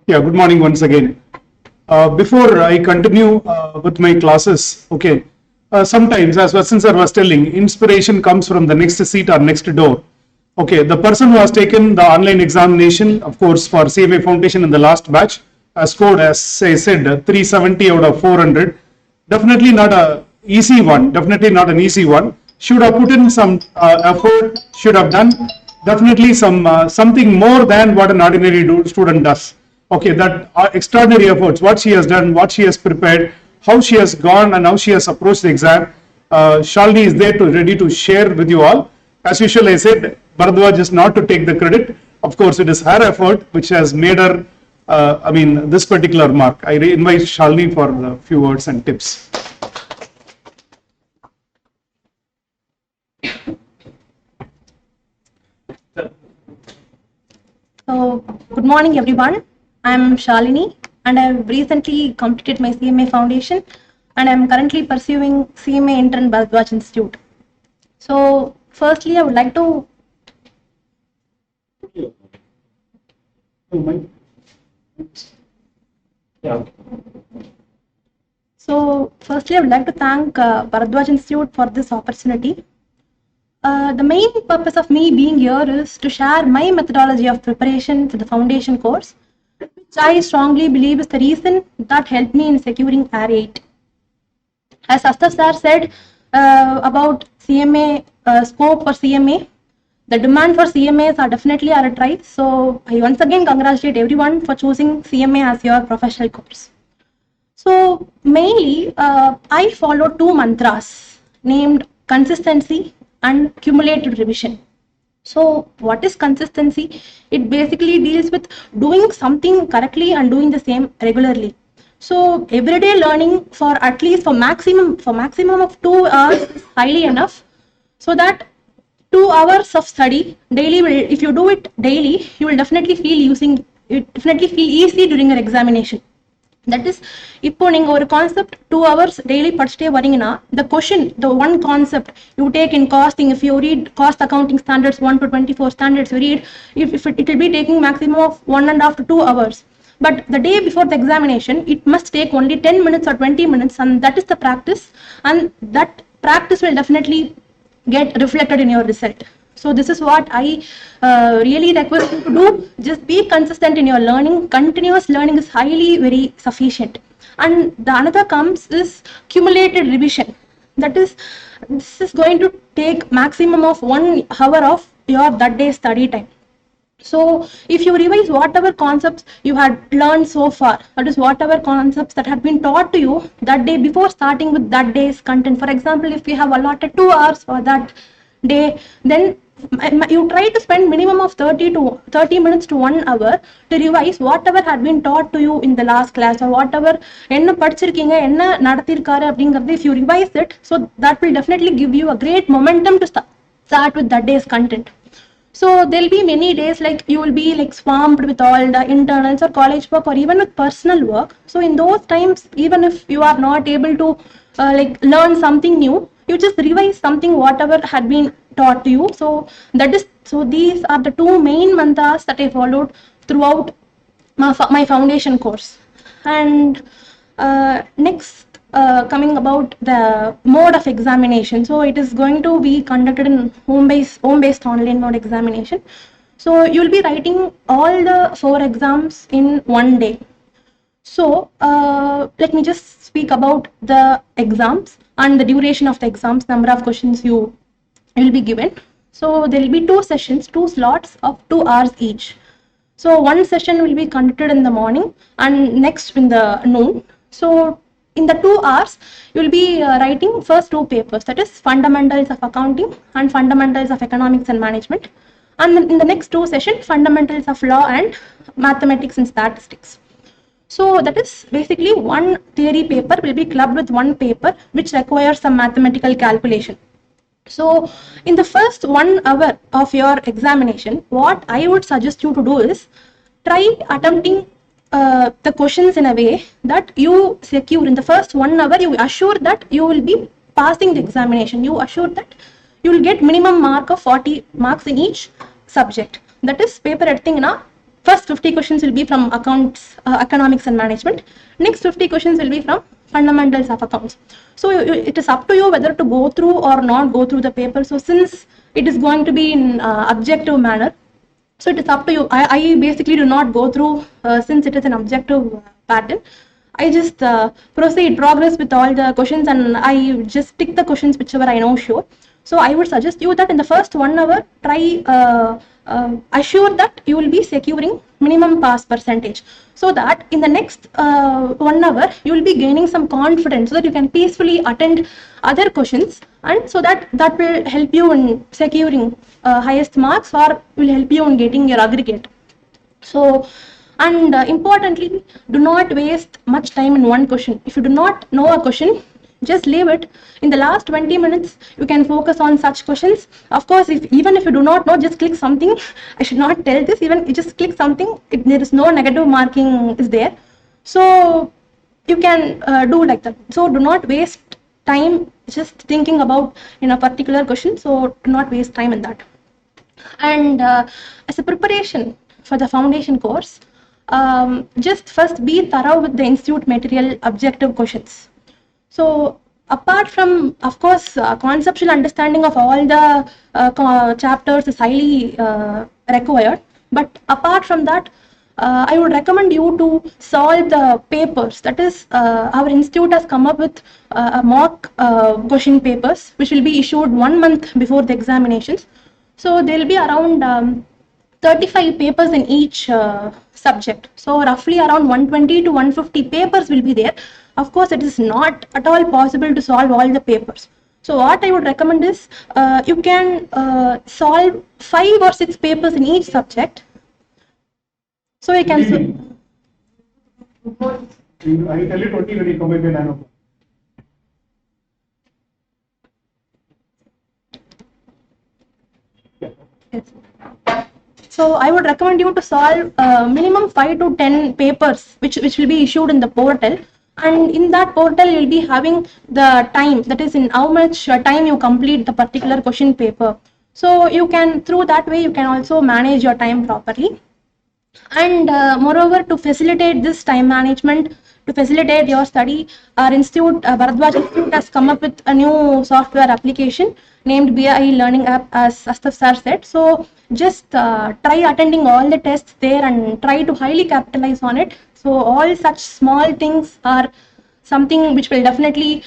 Yeah, good morning once again. Before I continue with my classes, okay, sometimes, as Vasan sir was telling, inspiration comes from the next seat or next door. Okay, the person who has taken the online examination, of course, for CMA Foundation in the last batch, has scored, as I said, 370 out of 400. Definitely not a easy one, definitely not an easy one. Should have put in some effort, should have done definitely something more than what an ordinary student does. Okay, that extraordinary efforts, what she has done, what she has prepared, how she has gone and how she has approached the exam. Shalini is there to ready to share with you all. As usual, I said, Bharadwaj is not to take the credit. Of course, it is her effort which has made her, this particular mark. I invite Shalini for a few words and tips. So, good morning everyone. I am Shalini and I have recently completed my CMA Foundation and I am currently pursuing CMA Intern Bharadwaj Institute. So, firstly, I would like to thank Bharadwaj Institute for this opportunity. The main purpose of me being here is to share my methodology of preparation for the foundation course, which I strongly believe is the reason that helped me in securing R8. As Asta sir said about CMA, scope for CMA, the demand for CMAs are definitely at a rise. So I once again congratulate everyone for choosing CMA as your professional course. So mainly, I follow two mantras named consistency and cumulative revision. So what is consistency? It basically deals with doing something correctly and doing the same regularly. So everyday learning for at least for maximum of 2 hours is highly enough, so that 2 hours of study daily will, if you do it daily, you will definitely feel easy during your examination. That is, இப்போ நீங்க ஒரு concept 2 hours daily படிச்சுட்டே வரீங்கன்னா, the one concept you take in costing, if you read cost accounting standards 1 to 24 standards, you read, if it will be taking maximum of 1.5 to 2 hours. But the day before the examination, it must take only 10 minutes or 20 minutes, and that is the practice, and that practice will definitely get reflected in your result. So this is what I really request you to do. Just be consistent in your learning. Continuous learning is very sufficient. And the another comes is cumulative revision. That is, this is going to take maximum of 1 hour of your that day study time. So if you revise whatever concepts you had learned so far, that is whatever concepts that had been taught to you that day before starting with that day's content. For example, if you have allotted 2 hours for that day, then you try to spend minimum of 30 minutes to 1 hour to revise whatever had been taught to you in the last class, or whatever enna padichirkeenga enna nadathirkaru abingiradhu. If you revise it, so that will definitely give you a great momentum to start with that day's content. So there'll be many days like you will be like swamped with all the internals or college work or even with personal work. So in those times, even if you are not able to learn something new, you just revise something whatever had been taught to you. So these are the two main mantras that I followed throughout my foundation course. And next, coming about the mode of examination. So it is going to be conducted in home-based online mode examination. So you will be writing all the 4 exams in one day. So let me just speak about the exams and the duration of the exams, number of questions you will be given. So there will be 2 sessions, 2 slots of 2 hours each. So one session will be conducted in the morning and next in the noon. So in the 2 hours, you will be writing first 2 papers, that is fundamentals of accounting and fundamentals of economics and management. And in the next 2 sessions, fundamentals of law and mathematics and statistics. So that is basically one theory paper will be clubbed with one paper which requires some mathematical calculation. So in the first 1 hour of your examination, what I would suggest you to do is try attempting the questions in a way that you secure in the first 1 hour, you assure that you will be passing the examination. You assure that you will get minimum mark of 40 marks in each subject. That is paper editing na first 50 questions will be from accounts, economics and management. Next 50 questions will be from fundamentals of accounts. So it is up to you whether to go through or not go through the paper. So since it is going to be in objective manner, so it is up to you. I basically do not go through since it is an objective pattern. I just progress with all the questions, and I just pick the questions whichever I know sure. So I would suggest you that in the first 1 hour, try assure that you will be securing minimum pass percentage, so that in the next 1 hour you will be gaining some confidence, so that you can peacefully attend other questions, and so that will help you in securing highest marks, or will help you in getting your aggregate. So, and importantly, do not waste much time in one question. If you do not know a question, just leave it. In the last 20 minutes, you can focus on such questions. Of course, even if you do not know, just click something. I should not tell this, even you just click something. There is no negative marking is there. So you can do like that. So do not waste time just thinking about in a particular question. So do not waste time in that. And as a preparation for the foundation course, just first be thorough with the institute material objective questions. So apart from, of course, conceptual understanding of all the chapters is highly required, but apart from that, I would recommend you to solve the papers. That is, our institute has come up with a mock question papers, which will be issued 1 month before the examinations. So there will be around 35 papers in each subject. So roughly around 120 to 150 papers will be there. Of course, it is not at all possible to solve all the papers. So what I would recommend is you can solve 5 or 6 papers in each subject. So you can. I tell you 20 when you come in 9 o'clock. Yes. So I would recommend you to solve minimum 5 to 10 papers, which will be issued in the portal. And in that portal, you'll be having the time, that is in how much time you complete the particular question paper. So you can, through that way, you can also manage your time properly. And moreover, to facilitate this time management, to facilitate your study, our institute, Bharadwaj Institute, has come up with a new software application named BI Learning App, as Astaf sir said. So just try attending all the tests there and try to highly capitalize on it. So all such small things are something which will definitely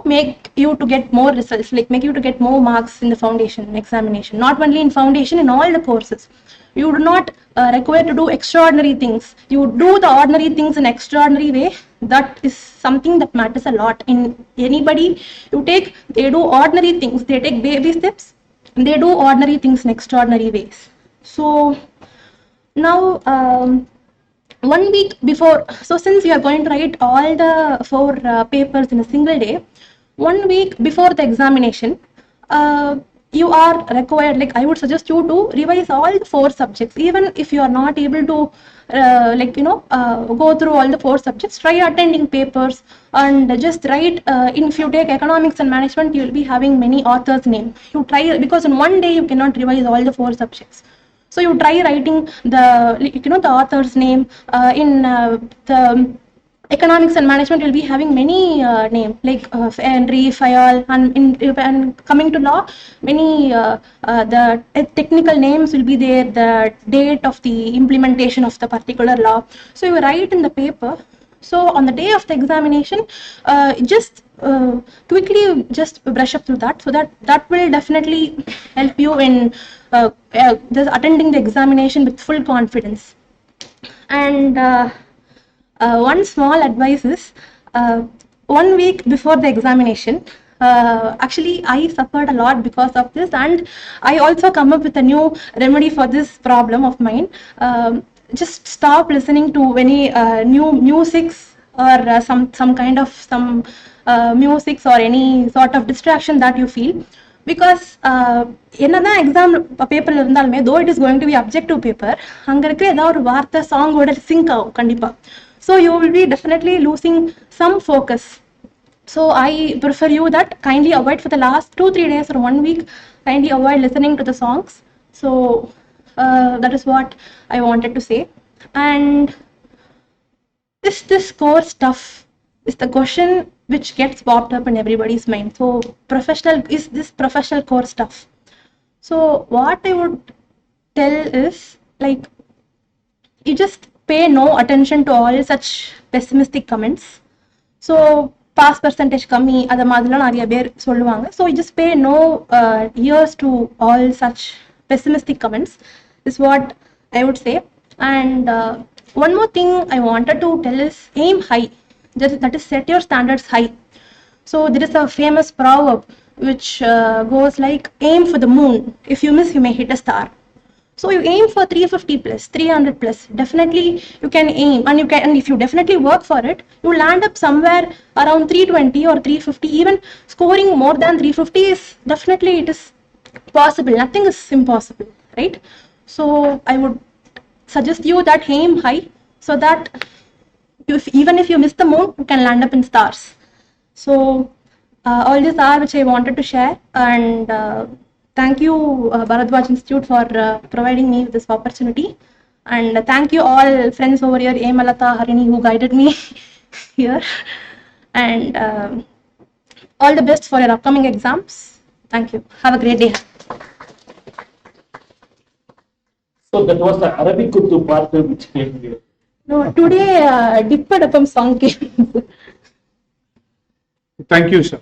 make you to get more results, like make you to get more marks in the foundation examination. Not only in foundation, in all the courses. You do not require to do extraordinary things. You do the ordinary things in extraordinary way. That is something that matters a lot in anybody. They do ordinary things. They take baby steps. They do ordinary things in extraordinary ways. So now 1 week before, so since we are going to write all the 4 papers in a single day, 1 week before the examination, you are required, like I would suggest you to revise all the 4 subjects. Even if you are not able to go through all the 4 subjects, try attending papers and just write. If you take economics and management, you will be having many authors' name. You try, because in 1 day you cannot revise all the 4 subjects. So you try writing the author's name. In the economics and management, will be having many names like Henry, Fayol, and coming to law, many the technical names will be there, the date of the implementation of the particular law. So you write in the paper. So on the day of the examination, just quickly just brush up through that, so that will definitely help you in just attending the examination with full confidence. And one small advice is 1 week before the examination. Actually, I suffered a lot because of this, and I also come up with a new remedy for this problem of mine. Just stop listening to any new musics or some kind of musics or any sort of distraction that you feel, because என்னதான் exam பேப்பர்ல இருந்தாலுமே, though it is going to be objective paper, அங்க இருக்கிற ஏதாவது ஒரு வார்த்தை சாங்கோட sink ஆகும் கண்டிப்பா. So you will be definitely losing some focus. So I prefer you that kindly avoid for the last 2-3 days or 1 week, kindly avoid listening to the songs. So That is what I wanted to say. And is this core stuff is the question which gets popped up in everybody's mind. So is this professional core stuff? So what I would tell is, like, you just pay no attention to all such pessimistic comments. So pass percentage கம்மி அத மாதிரிலாம் நிறைய பேர் சொல்லுவாங்க. So you just pay no ears to all such pessimistic comments is what I would say. And one more thing I wanted to tell is aim high. That is, set your standards high. So there is a famous proverb which goes like, aim for the moon. If you miss, you may hit a star. So you aim for 350 plus, 300 plus. Definitely you can aim, and if you definitely work for it, you land up somewhere around 320 or 350. Even scoring more than 350 is definitely, it is possible. Nothing is impossible, right? So I would suggest you that aim high, so that even if you miss the moon, you can land up in stars. So all these are which I wanted to share, and thank you, Bharadwaj Institute, for providing me with this opportunity. And thank you all friends over here, Emalata, Harini, who guided me here. And all the best for your upcoming exams. Thank you. Have a great day. So that was the Arabic Kutu part which came here. No, today Dippadapam song came. Thank you, sir.